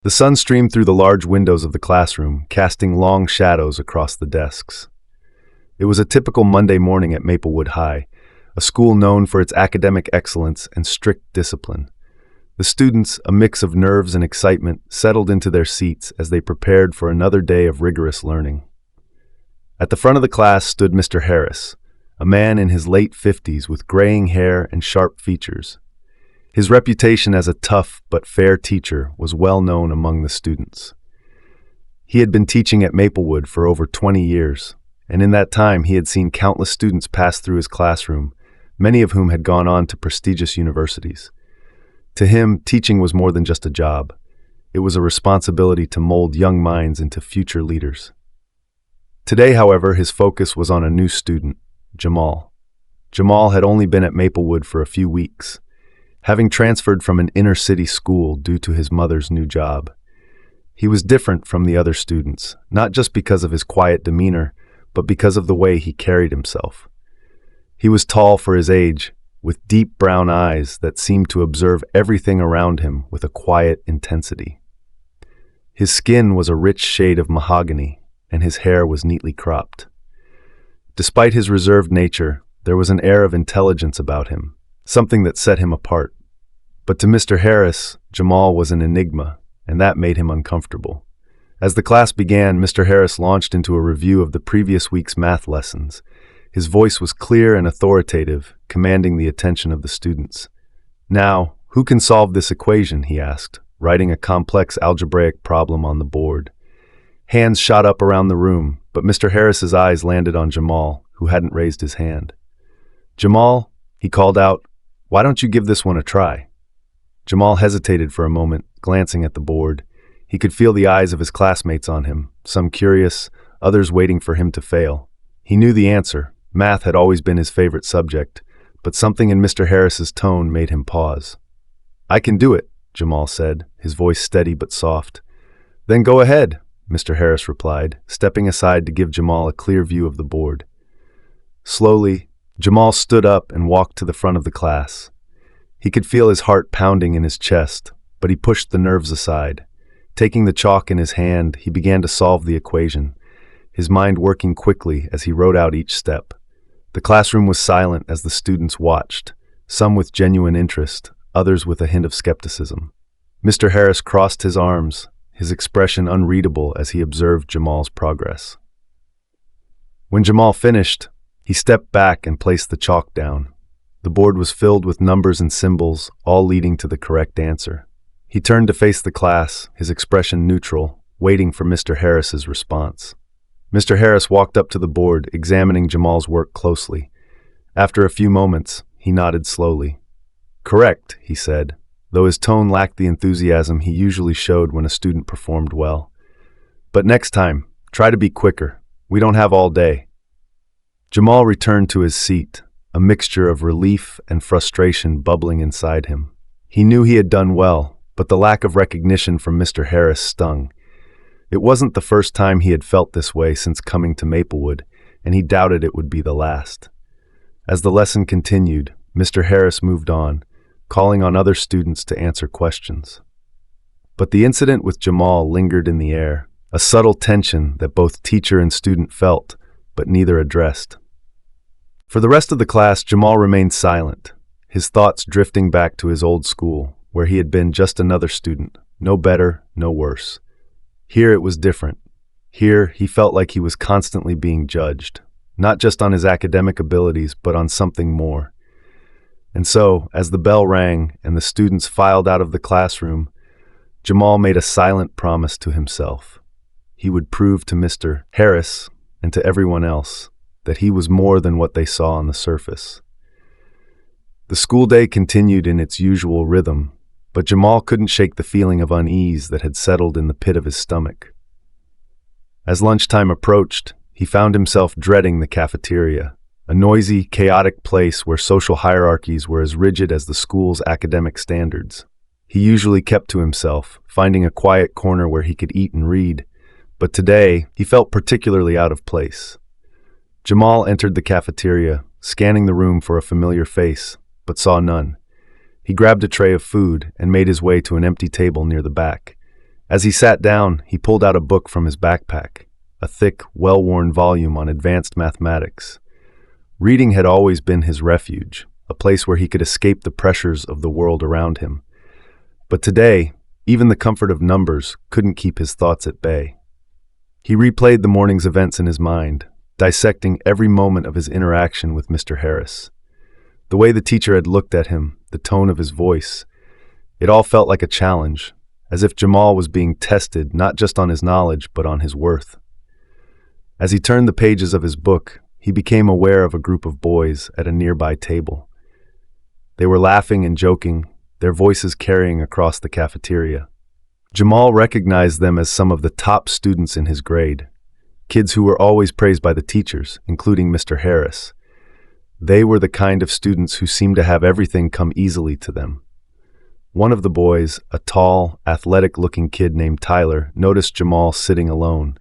The sun streamed through the large windows of the classroom, casting long shadows across the desks. It was a typical Monday morning at Maplewood High, a school known for its academic excellence and strict discipline. The students, a mix of nerves and excitement, settled into their seats as they prepared for another day of rigorous learning. At the front of the class stood Mr. Harris, a man in his late 50s with graying hair and sharp features. His reputation as a tough but fair teacher was well known among the students. He had been teaching at Maplewood for over 20 years, and in that time he had seen countless students pass through his classroom, many of whom had gone on to prestigious universities. To him, teaching was more than just a job. It was a responsibility to mold young minds into future leaders. Today, however, his focus was on a new student, Jamal. Jamal had only been at Maplewood for a few weeks, having transferred from an inner-city school due to his mother's new job. He was different from the other students, not just because of his quiet demeanor, but because of the way he carried himself. He was tall for his age, with deep brown eyes that seemed to observe everything around him with a quiet intensity. His skin was a rich shade of mahogany, and his hair was neatly cropped. Despite his reserved nature, there was an air of intelligence about him, something that set him apart. But to Mr. Harris, Jamal was an enigma, and that made him uncomfortable. As the class began, Mr. Harris launched into a review of the previous week's math lessons. His voice was clear and authoritative, commanding the attention of the students. "Now, who can solve this equation?" he asked, writing a complex algebraic problem on the board. Hands shot up around the room, but Mr. Harris's eyes landed on Jamal, who hadn't raised his hand. "Jamal," he called out, "why don't you give this one a try?" Jamal hesitated for a moment, glancing at the board. He could feel the eyes of his classmates on him, some curious, others waiting for him to fail. He knew the answer. Math had always been his favorite subject, but something in Mr. Harris's tone made him pause. "I can do it," Jamal said, his voice steady but soft. "Then go ahead," Mr. Harris replied, stepping aside to give Jamal a clear view of the board. Slowly, Jamal stood up and walked to the front of the class. He could feel his heart pounding in his chest, but he pushed the nerves aside. Taking the chalk in his hand, he began to solve the equation, his mind working quickly as he wrote out each step. The classroom was silent as the students watched, some with genuine interest, others with a hint of skepticism. Mr. Harris crossed his arms, his expression unreadable as he observed Jamal's progress. When Jamal finished, he stepped back and placed the chalk down. The board was filled with numbers and symbols, all leading to the correct answer. He turned to face the class, his expression neutral, waiting for Mr. Harris's response. Mr. Harris walked up to the board, examining Jamal's work closely. After a few moments, he nodded slowly. "Correct," he said, though his tone lacked the enthusiasm he usually showed when a student performed well. "But next time, try to be quicker. We don't have all day." Jamal returned to his seat, a mixture of relief and frustration bubbling inside him. He knew he had done well, but the lack of recognition from Mr. Harris stung. It wasn't the first time he had felt this way since coming to Maplewood, and he doubted it would be the last. As the lesson continued, Mr. Harris moved on, calling on other students to answer questions. But the incident with Jamal lingered in the air, a subtle tension that both teacher and student felt, but neither addressed. For the rest of the class, Jamal remained silent, his thoughts drifting back to his old school, where he had been just another student, no better, no worse. Here it was different. Here he felt like he was constantly being judged, not just on his academic abilities, but on something more. And so, as the bell rang and the students filed out of the classroom, Jamal made a silent promise to himself. He would prove to Mr. Harris and to everyone else that he was more than what they saw on the surface. The school day continued in its usual rhythm, but Jamal couldn't shake the feeling of unease that had settled in the pit of his stomach. As lunchtime approached, he found himself dreading the cafeteria, a noisy, chaotic place where social hierarchies were as rigid as the school's academic standards. He usually kept to himself, finding a quiet corner where he could eat and read, but today he felt particularly out of place. Jamal entered the cafeteria, scanning the room for a familiar face, but saw none. He grabbed a tray of food and made his way to an empty table near the back. As he sat down, he pulled out a book from his backpack, a thick, well-worn volume on advanced mathematics. Reading had always been his refuge, a place where he could escape the pressures of the world around him. But today, even the comfort of numbers couldn't keep his thoughts at bay. He replayed the morning's events in his mind, dissecting every moment of his interaction with Mr. Harris. The way the teacher had looked at him, the tone of his voice, it all felt like a challenge, as if Jamal was being tested not just on his knowledge but on his worth. As he turned the pages of his book, he became aware of a group of boys at a nearby table. They were laughing and joking, their voices carrying across the cafeteria. Jamal recognized them as some of the top students in his grade, kids who were always praised by the teachers, including Mr. Harris. They were the kind of students who seemed to have everything come easily to them. One of the boys, a tall, athletic-looking kid named Tyler, noticed Jamal sitting alone.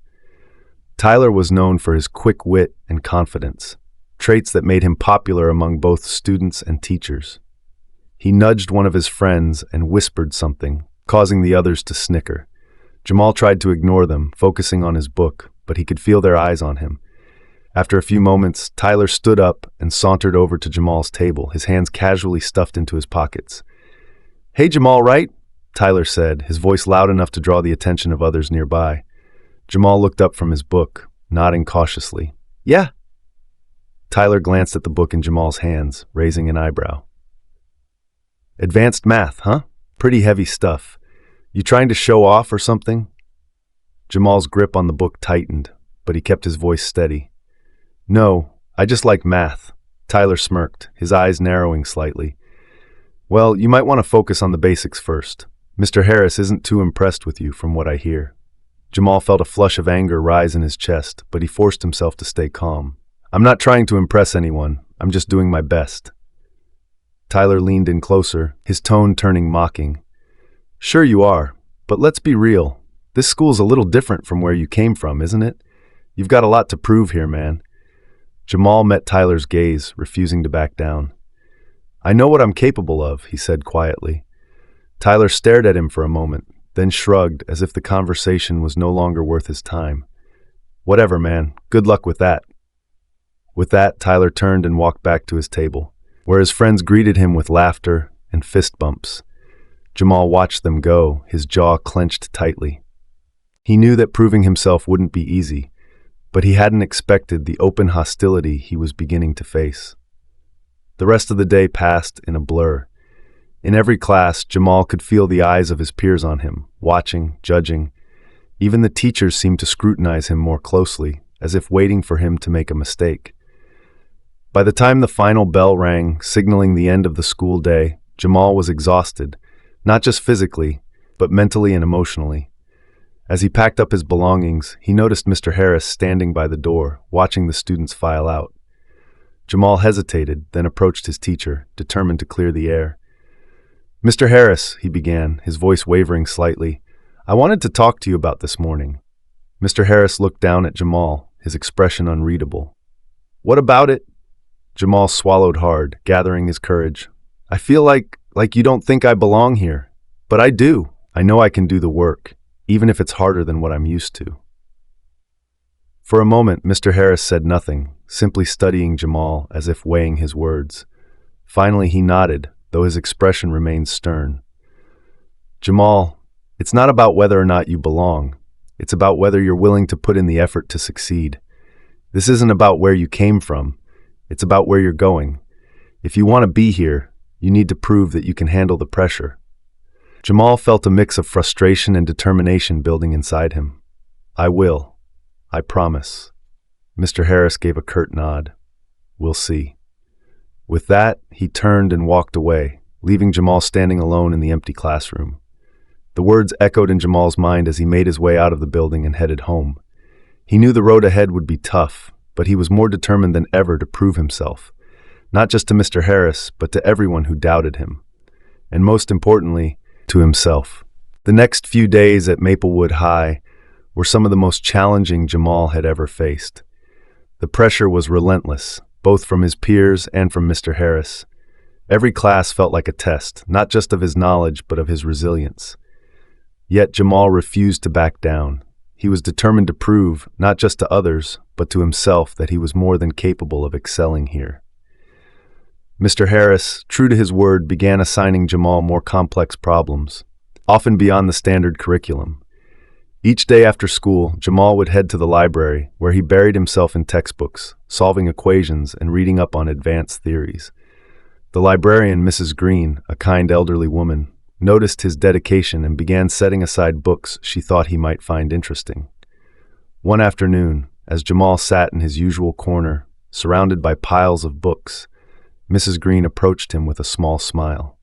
Tyler was known for his quick wit and confidence, traits that made him popular among both students and teachers. He nudged one of his friends and whispered something, causing the others to snicker. Jamal tried to ignore them, focusing on his book, but he could feel their eyes on him. After a few moments, Tyler stood up and sauntered over to Jamal's table, his hands casually stuffed into his pockets. "Hey, Jamal, right?" Tyler said, his voice loud enough to draw the attention of others nearby. Jamal looked up from his book, nodding cautiously. "Yeah." Tyler glanced at the book in Jamal's hands, raising an eyebrow. "Advanced math, huh? Pretty heavy stuff. You trying to show off or something?" Jamal's grip on the book tightened, but he kept his voice steady. "No, I just like math." Tyler smirked, his eyes narrowing slightly. "Well, you might want to focus on the basics first. Mr. Harris isn't too impressed with you, from what I hear." Jamal felt a flush of anger rise in his chest, but he forced himself to stay calm. "I'm not trying to impress anyone. I'm just doing my best." Tyler leaned in closer, his tone turning mocking. "Sure you are, but let's be real. This school's a little different from where you came from, isn't it? You've got a lot to prove here, man." Jamal met Tyler's gaze, refusing to back down. "I know what I'm capable of," he said quietly. Tyler stared at him for a moment, then shrugged as if the conversation was no longer worth his time. "Whatever, man. Good luck with that." With that, Tyler turned and walked back to his table, where his friends greeted him with laughter and fist bumps. Jamal watched them go, his jaw clenched tightly. He knew that proving himself wouldn't be easy, but he hadn't expected the open hostility he was beginning to face. The rest of the day passed in a blur. In every class, Jamal could feel the eyes of his peers on him, watching, judging. Even the teachers seemed to scrutinize him more closely, as if waiting for him to make a mistake. By the time the final bell rang, signaling the end of the school day, Jamal was exhausted, not just physically, but mentally and emotionally. As he packed up his belongings, he noticed Mr. Harris standing by the door, watching the students file out. Jamal hesitated, then approached his teacher, determined to clear the air. "Mr. Harris," he began, his voice wavering slightly, "I wanted to talk to you about this morning." Mr. Harris looked down at Jamal, his expression unreadable. "What about it?" Jamal swallowed hard, gathering his courage. "I feel like you don't think I belong here. But I do. I know I can do the work, even if it's harder than what I'm used to." For a moment, Mr. Harris said nothing, simply studying Jamal as if weighing his words. Finally, he nodded, though his expression remained stern. "Jamal, it's not about whether or not you belong. It's about whether you're willing to put in the effort to succeed. This isn't about where you came from. It's about where you're going. If you want to be here, you need to prove that you can handle the pressure." Jamal felt a mix of frustration and determination building inside him. "I will. I promise." Mr. Harris gave a curt nod. "We'll see." With that, he turned and walked away, leaving Jamal standing alone in the empty classroom. The words echoed in Jamal's mind as he made his way out of the building and headed home. He knew the road ahead would be tough, but he was more determined than ever to prove himself, not just to Mr. Harris, but to everyone who doubted him. And most importantly, to himself. The next few days at Maplewood High were some of the most challenging Jamal had ever faced. The pressure was relentless, both from his peers and from Mr. Harris. Every class felt like a test, not just of his knowledge, but of his resilience. Yet Jamal refused to back down. He was determined to prove, not just to others, but to himself, that he was more than capable of excelling here. Mr. Harris, true to his word, began assigning Jamal more complex problems, often beyond the standard curriculum. Each day after school, Jamal would head to the library, where he buried himself in textbooks, solving equations and reading up on advanced theories. The librarian, Mrs. Green, a kind elderly woman, noticed his dedication and began setting aside books she thought he might find interesting. One afternoon, as Jamal sat in his usual corner, surrounded by piles of books, Mrs. Green approached him with a small smile.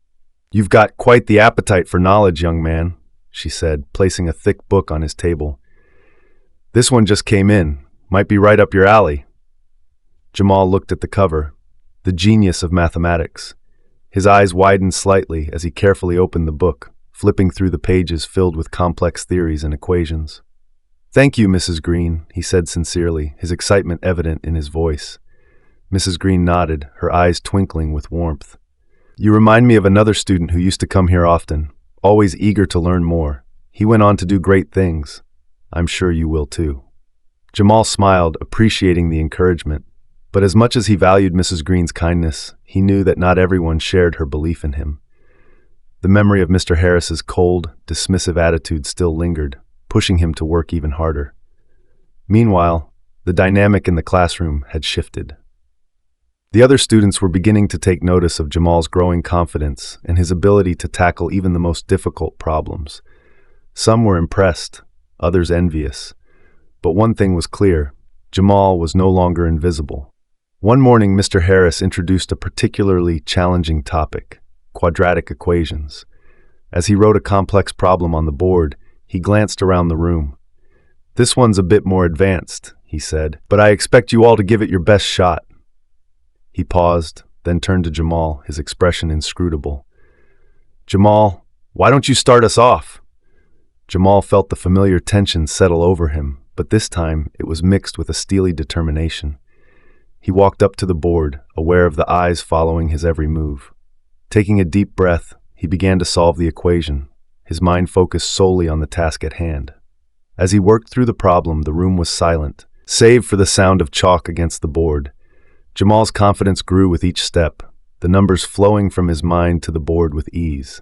"You've got quite the appetite for knowledge, young man," she said, placing a thick book on his table. "This one just came in. Might be right up your alley." Jamal looked at the cover, The Genius of Mathematics. His eyes widened slightly as he carefully opened the book, flipping through the pages filled with complex theories and equations. "Thank you, Mrs. Green," he said sincerely, his excitement evident in his voice. Mrs. Green nodded, her eyes twinkling with warmth. "You remind me of another student who used to come here often, always eager to learn more. He went on to do great things. I'm sure you will too." Jamal smiled, appreciating the encouragement. But as much as he valued Mrs. Green's kindness, he knew that not everyone shared her belief in him. The memory of Mr. Harris's cold, dismissive attitude still lingered, pushing him to work even harder. Meanwhile, the dynamic in the classroom had shifted. The other students were beginning to take notice of Jamal's growing confidence and his ability to tackle even the most difficult problems. Some were impressed, others envious. But one thing was clear: Jamal was no longer invisible. One morning, Mr. Harris introduced a particularly challenging topic: quadratic equations. As he wrote a complex problem on the board, he glanced around the room. "This one's a bit more advanced," he said, "but I expect you all to give it your best shot." He paused, then turned to Jamal, his expression inscrutable. "Jamal, why don't you start us off?" Jamal felt the familiar tension settle over him, but this time it was mixed with a steely determination. He walked up to the board, aware of the eyes following his every move. Taking a deep breath, he began to solve the equation, his mind focused solely on the task at hand. As he worked through the problem, the room was silent, save for the sound of chalk against the board. Jamal's confidence grew with each step, the numbers flowing from his mind to the board with ease.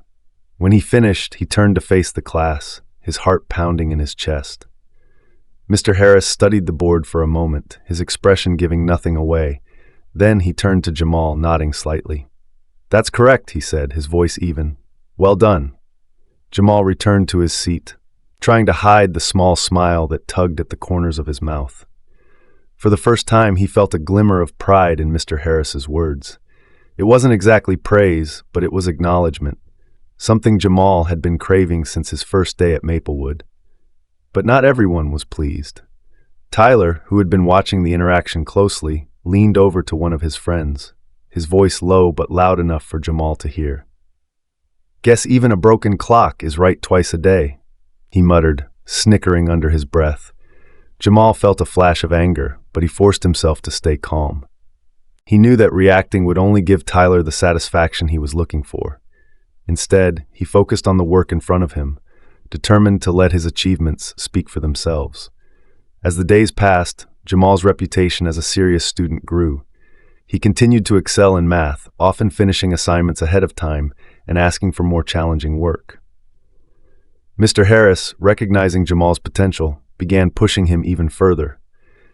When he finished, he turned to face the class, his heart pounding in his chest. Mr. Harris studied the board for a moment, his expression giving nothing away. Then he turned to Jamal, nodding slightly. "That's correct," he said, his voice even. "Well done." Jamal returned to his seat, trying to hide the small smile that tugged at the corners of his mouth. For the first time, he felt a glimmer of pride in Mr. Harris's words. It wasn't exactly praise, but it was acknowledgement, something Jamal had been craving since his first day at Maplewood. But not everyone was pleased. Tyler, who had been watching the interaction closely, leaned over to one of his friends, his voice low but loud enough for Jamal to hear. "Guess even a broken clock is right twice a day," he muttered, snickering under his breath. Jamal felt a flash of anger, but he forced himself to stay calm. He knew that reacting would only give Tyler the satisfaction he was looking for. Instead, he focused on the work in front of him, determined to let his achievements speak for themselves. As the days passed, Jamal's reputation as a serious student grew. He continued to excel in math, often finishing assignments ahead of time and asking for more challenging work. Mr. Harris, recognizing Jamal's potential, began pushing him even further,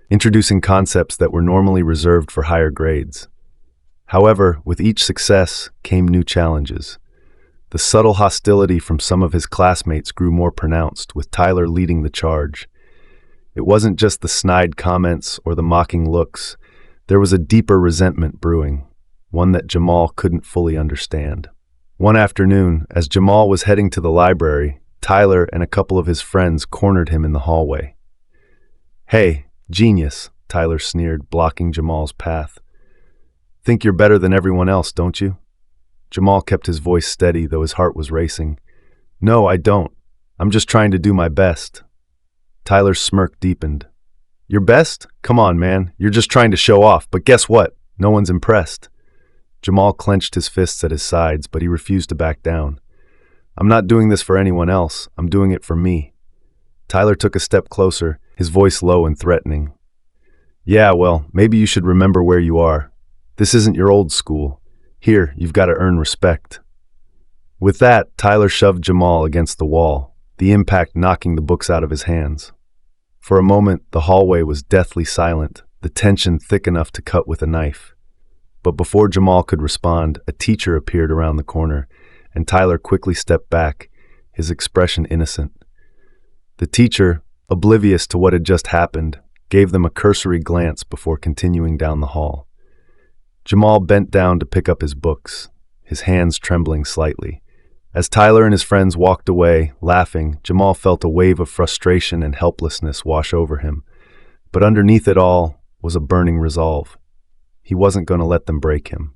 introducing concepts that were normally reserved for higher grades. However, with each success came new challenges. The subtle hostility from some of his classmates grew more pronounced, with Tyler leading the charge. It wasn't just the snide comments or the mocking looks. There was a deeper resentment brewing, one that Jamal couldn't fully understand. One afternoon, as Jamal was heading to the library, Tyler and a couple of his friends cornered him in the hallway. "Hey, genius," Tyler sneered, blocking Jamal's path. "Think you're better than everyone else, don't you?" Jamal kept his voice steady, though his heart was racing. "No, I don't. I'm just trying to do my best." Tyler's smirk deepened. "Your best? Come on, man. You're just trying to show off, but guess what? No one's impressed." Jamal clenched his fists at his sides, but he refused to back down. I'm not doing this for anyone else. I'm doing it for me. Tyler took a step closer, his voice low and threatening. Yeah, well, maybe you should remember where you are. This isn't your old school. Here, you've got to earn respect. With that, Tyler shoved Jamal against the wall, the impact knocking the books out of his hands. For a moment, the hallway was deathly silent, the tension thick enough to cut with a knife. But before Jamal could respond, a teacher appeared around the corner, and Tyler quickly stepped back, his expression innocent. The teacher, oblivious to what had just happened, gave them a cursory glance before continuing down the hall. Jamal bent down to pick up his books, his hands trembling slightly. As Tyler and his friends walked away, laughing, Jamal felt a wave of frustration and helplessness wash over him. But underneath it all was a burning resolve. He wasn't going to let them break him.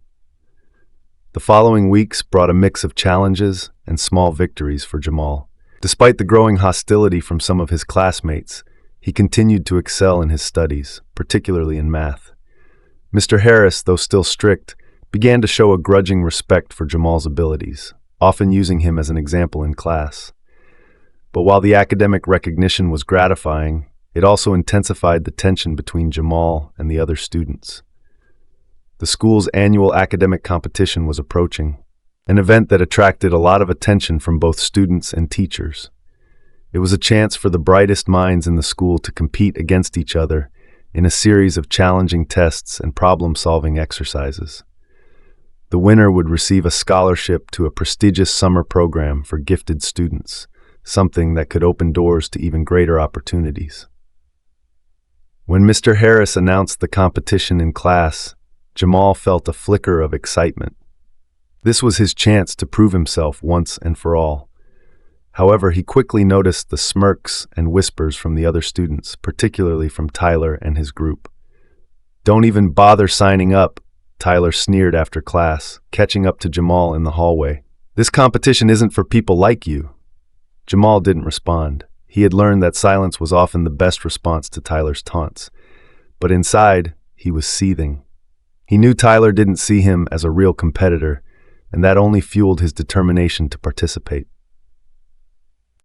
The following weeks brought a mix of challenges and small victories for Jamal. Despite the growing hostility from some of his classmates, he continued to excel in his studies, particularly in math. Mr. Harris, though still strict, began to show a grudging respect for Jamal's abilities, often using him as an example in class. But while the academic recognition was gratifying, it also intensified the tension between Jamal and the other students. The school's annual academic competition was approaching, an event that attracted a lot of attention from both students and teachers. It was a chance for the brightest minds in the school to compete against each other in a series of challenging tests and problem-solving exercises. The winner would receive a scholarship to a prestigious summer program for gifted students, something that could open doors to even greater opportunities. When Mr. Harris announced the competition in class, Jamal felt a flicker of excitement. This was his chance to prove himself once and for all. However, he quickly noticed the smirks and whispers from the other students, particularly from Tyler and his group. "Don't even bother signing up," Tyler sneered after class, catching up to Jamal in the hallway. "This competition isn't for people like you." Jamal didn't respond. He had learned that silence was often the best response to Tyler's taunts. But inside, he was seething. He knew Tyler didn't see him as a real competitor, and that only fueled his determination to participate.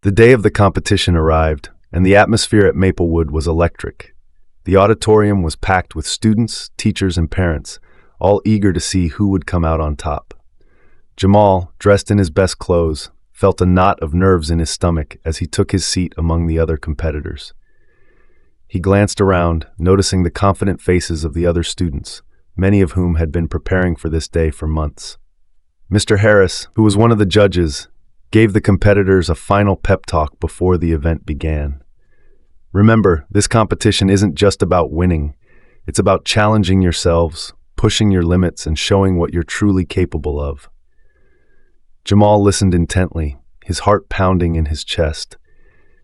The day of the competition arrived, and the atmosphere at Maplewood was electric. The auditorium was packed with students, teachers, and parents, all eager to see who would come out on top. Jamal, dressed in his best clothes, felt a knot of nerves in his stomach as he took his seat among the other competitors. He glanced around, noticing the confident faces of the other students, many of whom had been preparing for this day for months. Mr. Harris, who was one of the judges, gave the competitors a final pep talk before the event began. "Remember, this competition isn't just about winning. It's about challenging yourselves, pushing your limits, and showing what you're truly capable of." Jamal listened intently, his heart pounding in his chest.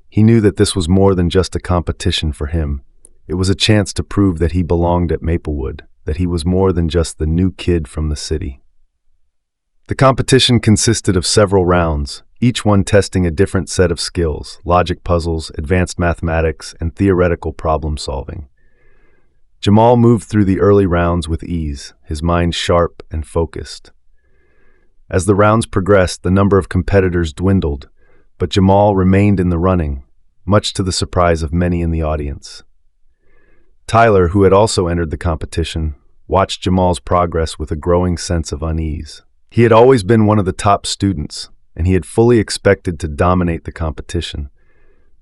He knew that this was more than just a competition for him. It was a chance to prove that he belonged at Maplewood, that he was more than just the new kid from the city. The competition consisted of several rounds, each one testing a different set of skills: logic puzzles, advanced mathematics, and theoretical problem solving. Jamal moved through the early rounds with ease, his mind sharp and focused. As the rounds progressed, the number of competitors dwindled, but Jamal remained in the running, much to the surprise of many in the audience. Tyler, who had also entered the competition, watched Jamal's progress with a growing sense of unease. He had always been one of the top students, and he had fully expected to dominate the competition.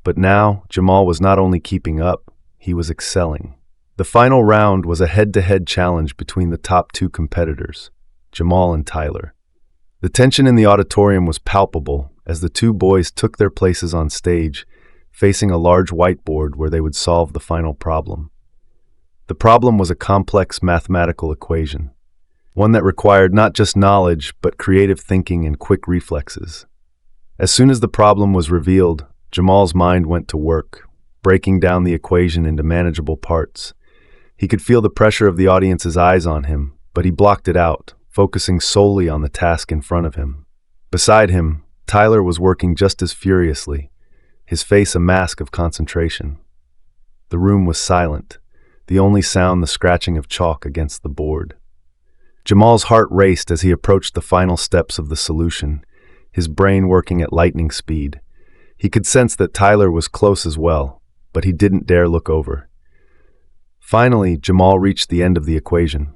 But now, Jamal was not only keeping up, he was excelling. The final round was a head-to-head challenge between the top two competitors, Jamal and Tyler. The tension in the auditorium was palpable as the two boys took their places on stage, facing a large whiteboard where they would solve the final problem. The problem was a complex mathematical equation, one that required not just knowledge, but creative thinking and quick reflexes. As soon as the problem was revealed, Jamal's mind went to work, breaking down the equation into manageable parts. He could feel the pressure of the audience's eyes on him, but he blocked it out, focusing solely on the task in front of him. Beside him, Tyler was working just as furiously, his face a mask of concentration. The room was silent, the only sound the scratching of chalk against the board. Jamal's heart raced as he approached the final steps of the solution, his brain working at lightning speed. He could sense that Tyler was close as well, but he didn't dare look over. Finally, Jamal reached the end of the equation.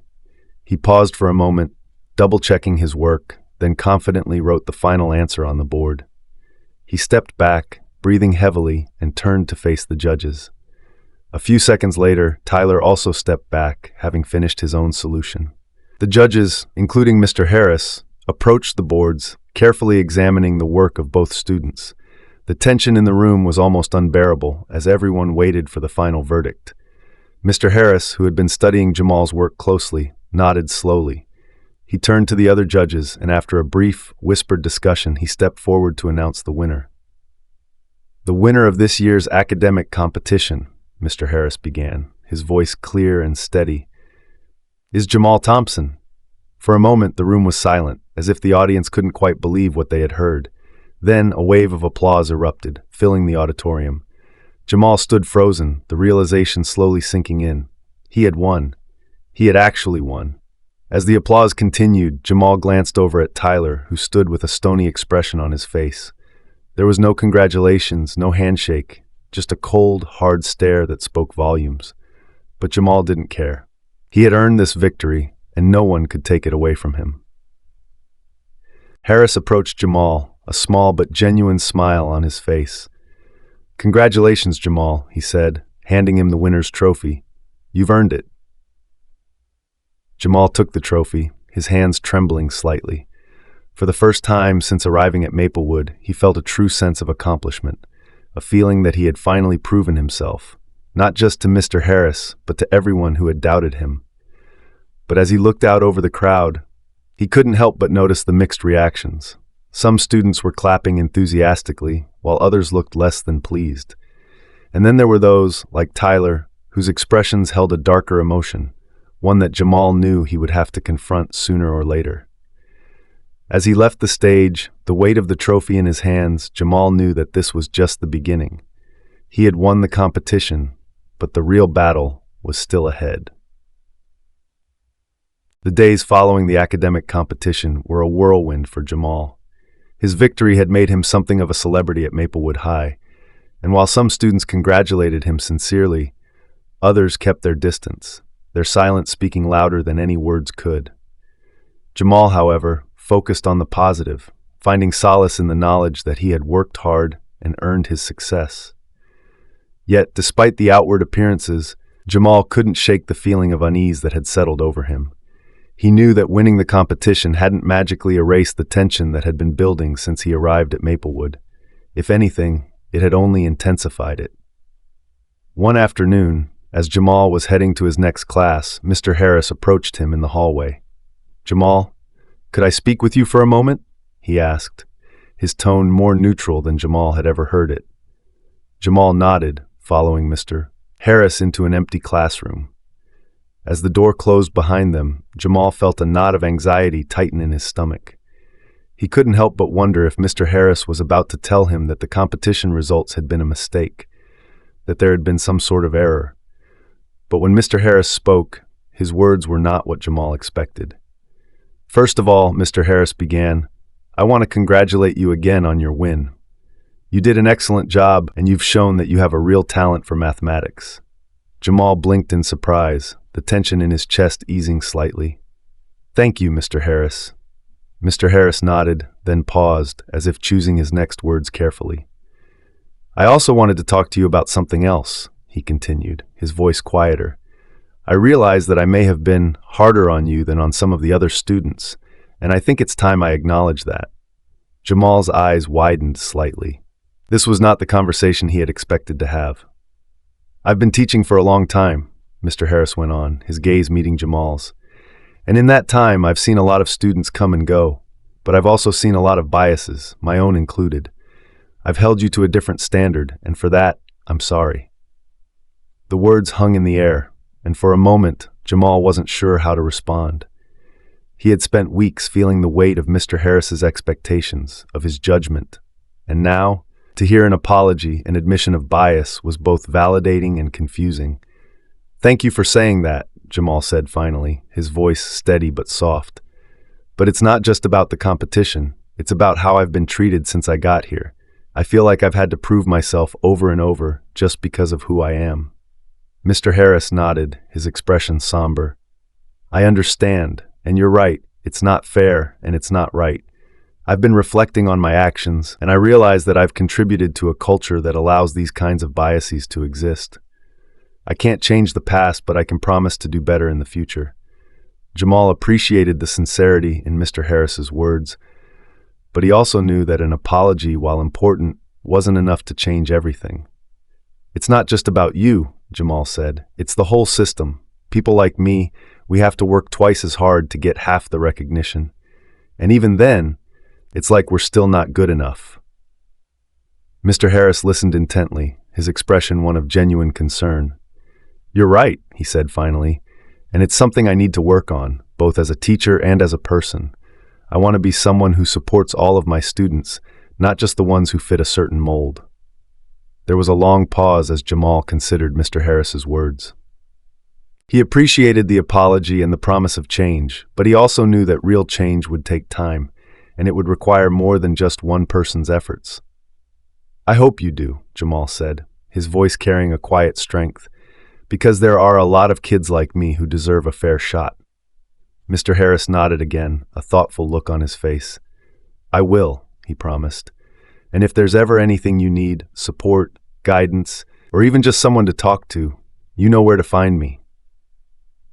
He paused for a moment, double-checking his work, then confidently wrote the final answer on the board. He stepped back, breathing heavily, and turned to face the judges. A few seconds later, Tyler also stepped back, having finished his own solution. The judges, including Mr. Harris, approached the boards, carefully examining the work of both students. The tension in the room was almost unbearable as everyone waited for the final verdict. Mr. Harris, who had been studying Jamal's work closely, nodded slowly. He turned to the other judges, and after a brief, whispered discussion, he stepped forward to announce the winner. "The winner of this year's academic competition," Mr. Harris began, his voice clear and steady, "is Jamal Thompson." For a moment, the room was silent, as if the audience couldn't quite believe what they had heard. Then a wave of applause erupted, filling the auditorium. Jamal stood frozen, the realization slowly sinking in. He had won. He had actually won. As the applause continued, Jamal glanced over at Tyler, who stood with a stony expression on his face. There was no congratulations, no handshake, just a cold, hard stare that spoke volumes. But Jamal didn't care. He had earned this victory, and no one could take it away from him. Harris approached Jamal, a small but genuine smile on his face. "Congratulations, Jamal," he said, handing him the winner's trophy. "You've earned it." Jamal took the trophy, his hands trembling slightly. For the first time since arriving at Maplewood, he felt a true sense of accomplishment, a feeling that he had finally proven himself, not just to Mr. Harris, but to everyone who had doubted him. But as he looked out over the crowd, he couldn't help but notice the mixed reactions. Some students were clapping enthusiastically, while others looked less than pleased. And then there were those, like Tyler, whose expressions held a darker emotion, one that Jamal knew he would have to confront sooner or later. As he left the stage, the weight of the trophy in his hands, Jamal knew that this was just the beginning. He had won the competition, but the real battle was still ahead. The days following the academic competition were a whirlwind for Jamal. His victory had made him something of a celebrity at Maplewood High, and while some students congratulated him sincerely, others kept their distance, their silence speaking louder than any words could. Jamal, however, focused on the positive, finding solace in the knowledge that he had worked hard and earned his success. Yet, despite the outward appearances, Jamal couldn't shake the feeling of unease that had settled over him. He knew that winning the competition hadn't magically erased the tension that had been building since he arrived at Maplewood. If anything, it had only intensified it. One afternoon, as Jamal was heading to his next class, Mr. Harris approached him in the hallway. "Jamal, could I speak with you for a moment?" he asked, his tone more neutral than Jamal had ever heard it. Jamal nodded, following Mr. Harris into an empty classroom. As the door closed behind them, Jamal felt a knot of anxiety tighten in his stomach. He couldn't help but wonder if Mr. Harris was about to tell him that the competition results had been a mistake, that there had been some sort of error. But when Mr. Harris spoke, his words were not what Jamal expected. "First of all," Mr. Harris began, "I want to congratulate you again on your win. You did an excellent job, and you've shown that you have a real talent for mathematics." Jamal blinked in surprise, the tension in his chest easing slightly. "Thank you, Mr. Harris." Mr. Harris nodded, then paused, as if choosing his next words carefully. "I also wanted to talk to you about something else," he continued, his voice quieter. "I realize that I may have been harder on you than on some of the other students, and I think it's time I acknowledge that." Jamal's eyes widened slightly. This was not the conversation he had expected to have. "I've been teaching for a long time," Mr. Harris went on, his gaze meeting Jamal's. "And in that time, I've seen a lot of students come and go, but I've also seen a lot of biases, my own included. I've held you to a different standard, and for that, I'm sorry." The words hung in the air, and for a moment, Jamal wasn't sure how to respond. He had spent weeks feeling the weight of Mr. Harris's expectations, of his judgment, and now, to hear an apology and admission of bias was both validating and confusing. "Thank you for saying that," Jamal said finally, his voice steady but soft. "But it's not just about the competition. It's about how I've been treated since I got here. I feel like I've had to prove myself over and over just because of who I am." Mr. Harris nodded, his expression somber. "I understand, and you're right. It's not fair, and it's not right. I've been reflecting on my actions, and I realize that I've contributed to a culture that allows these kinds of biases to exist. I can't change the past, but I can promise to do better in the future." Jamal appreciated the sincerity in Mr. Harris's words, but he also knew that an apology, while important, wasn't enough to change everything. "It's not just about you," Jamal said. "It's the whole system. People like me, we have to work twice as hard to get half the recognition. And even then, it's like we're still not good enough." Mr. Harris listened intently, his expression one of genuine concern. "You're right," he said finally, "and it's something I need to work on, both as a teacher and as a person. I want to be someone who supports all of my students, not just the ones who fit a certain mold." There was a long pause as Jamal considered Mr. Harris's words. He appreciated the apology and the promise of change, but he also knew that real change would take time, and it would require more than just one person's efforts. "I hope you do," Jamal said, his voice carrying a quiet strength, "because there are a lot of kids like me who deserve a fair shot." Mr. Harris nodded again, a thoughtful look on his face. "I will," he promised. "And if there's ever anything you need, support, guidance, or even just someone to talk to, you know where to find me."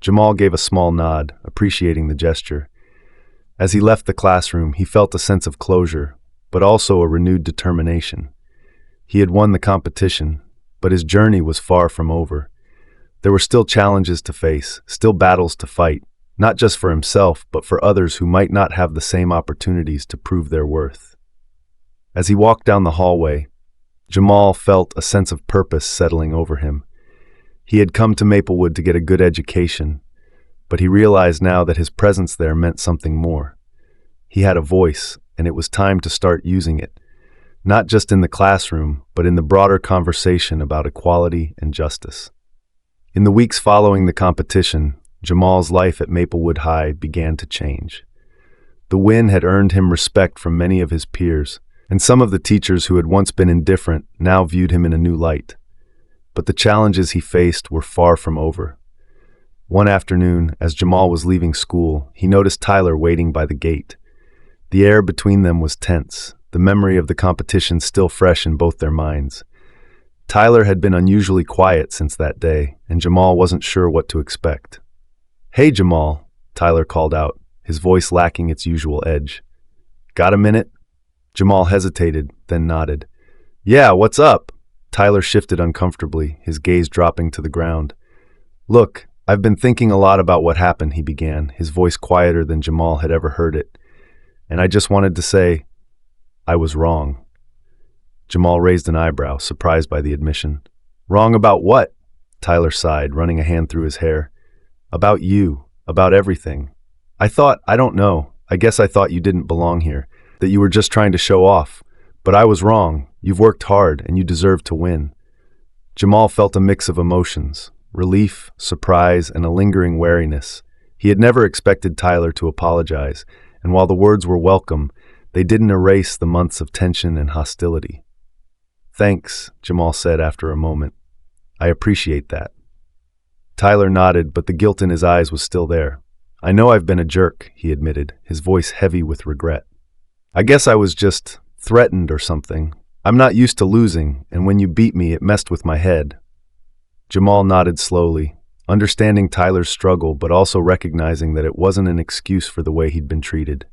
Jamal gave a small nod, appreciating the gesture. As he left the classroom, he felt a sense of closure, but also a renewed determination. He had won the competition, but his journey was far from over. There were still challenges to face, still battles to fight, not just for himself, but for others who might not have the same opportunities to prove their worth. As he walked down the hallway, Jamal felt a sense of purpose settling over him. He had come to Maplewood to get a good education, but he realized now that his presence there meant something more. He had a voice, and it was time to start using it, not just in the classroom, but in the broader conversation about equality and justice. In the weeks following the competition, Jamal's life at Maplewood High began to change. The win had earned him respect from many of his peers, and some of the teachers who had once been indifferent now viewed him in a new light. But the challenges he faced were far from over. One afternoon, as Jamal was leaving school, he noticed Tyler waiting by the gate. The air between them was tense, the memory of the competition still fresh in both their minds. Tyler had been unusually quiet since that day, and Jamal wasn't sure what to expect. "Hey, Jamal," Tyler called out, his voice lacking its usual edge. "Got a minute?" Jamal hesitated, then nodded. "Yeah, what's up?" Tyler shifted uncomfortably, his gaze dropping to the ground. "Look, I've been thinking a lot about what happened," he began, his voice quieter than Jamal had ever heard it. "And I just wanted to say, I was wrong." Jamal raised an eyebrow, surprised by the admission. "Wrong about what?" Tyler sighed, running a hand through his hair. "About you, about everything. I don't know, I guess I thought you didn't belong here, that you were just trying to show off. But I was wrong. You've worked hard, and you deserve to win." Jamal felt a mix of emotions, relief, surprise, and a lingering wariness. He had never expected Tyler to apologize, and while the words were welcome, they didn't erase the months of tension and hostility. "Thanks," Jamal said after a moment. "I appreciate that." Tyler nodded, but the guilt in his eyes was still there. "I know I've been a jerk," he admitted, his voice heavy with regret. "I guess I was just threatened or something. I'm not used to losing, and when you beat me, it messed with my head." Jamal nodded slowly, understanding Tyler's struggle, but also recognizing that it wasn't an excuse for the way he'd been treated.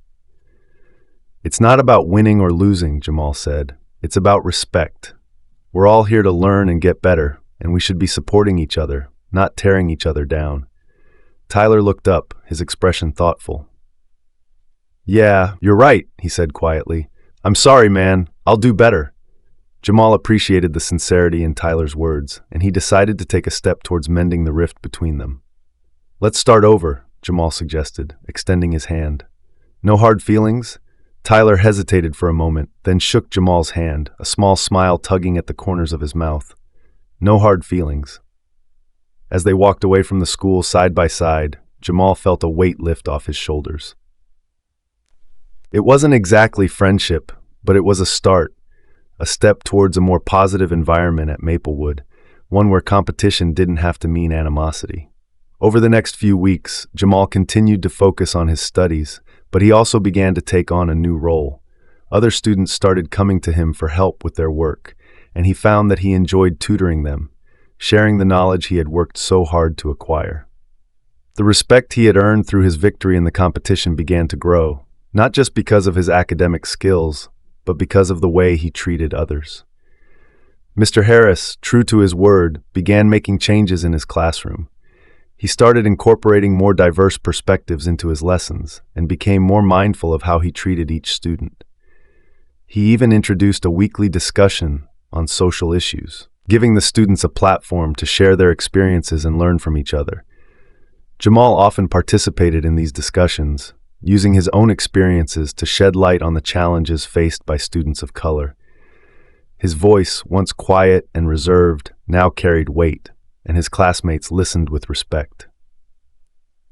"It's not about winning or losing," Jamal said. "It's about respect. We're all here to learn and get better, and we should be supporting each other, not tearing each other down." Tyler looked up, his expression thoughtful. "Yeah, you're right," he said quietly. "I'm sorry, man. I'll do better." Jamal appreciated the sincerity in Tyler's words, and he decided to take a step towards mending the rift between them. "Let's start over," Jamal suggested, extending his hand. "No hard feelings?" Tyler hesitated for a moment, then shook Jamal's hand, a small smile tugging at the corners of his mouth. "No hard feelings." As they walked away from the school side by side, Jamal felt a weight lift off his shoulders. It wasn't exactly friendship, but it was a start, a step towards a more positive environment at Maplewood, one where competition didn't have to mean animosity. Over the next few weeks, Jamal continued to focus on his studies, but he also began to take on a new role. Other students started coming to him for help with their work, and he found that he enjoyed tutoring them, sharing the knowledge he had worked so hard to acquire. The respect he had earned through his victory in the competition began to grow, not just because of his academic skills, but because of the way he treated others. Mr. Harris, true to his word, began making changes in his classroom. He started incorporating more diverse perspectives into his lessons and became more mindful of how he treated each student. He even introduced a weekly discussion on social issues, giving the students a platform to share their experiences and learn from each other. Jamal often participated in these discussions, using his own experiences to shed light on the challenges faced by students of color. His voice, once quiet and reserved, now carried weight, and his classmates listened with respect.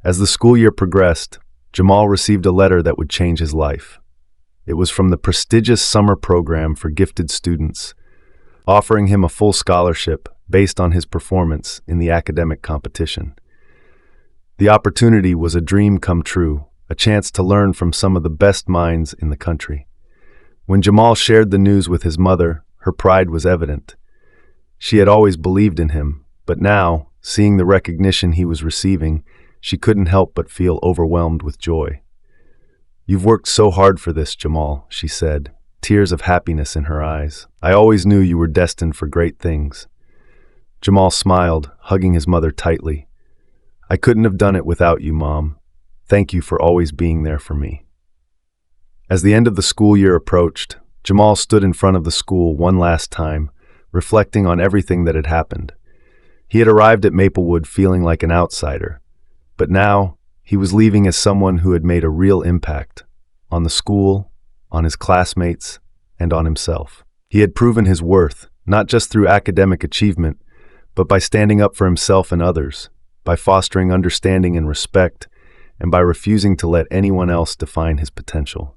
As the school year progressed, Jamal received a letter that would change his life. It was from the prestigious summer program for gifted students, offering him a full scholarship based on his performance in the academic competition. The opportunity was a dream come true, a chance to learn from some of the best minds in the country. When Jamal shared the news with his mother, her pride was evident. She had always believed in him, but now, seeing the recognition he was receiving, she couldn't help but feel overwhelmed with joy. "You've worked so hard for this, Jamal," she said, tears of happiness in her eyes. "I always knew you were destined for great things." Jamal smiled, hugging his mother tightly. "I couldn't have done it without you, Mom. Thank you for always being there for me." As the end of the school year approached, Jamal stood in front of the school one last time, reflecting on everything that had happened. He had arrived at Maplewood feeling like an outsider, but now he was leaving as someone who had made a real impact on the school, on his classmates, and on himself. He had proven his worth, not just through academic achievement, but by standing up for himself and others, by fostering understanding and respect, and by refusing to let anyone else define his potential.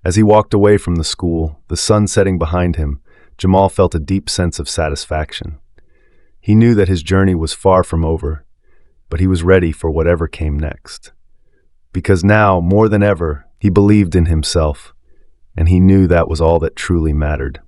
As he walked away from the school, the sun setting behind him, Jamal felt a deep sense of satisfaction. He knew that his journey was far from over, but he was ready for whatever came next. Because now, more than ever, he believed in himself, and he knew that was all that truly mattered.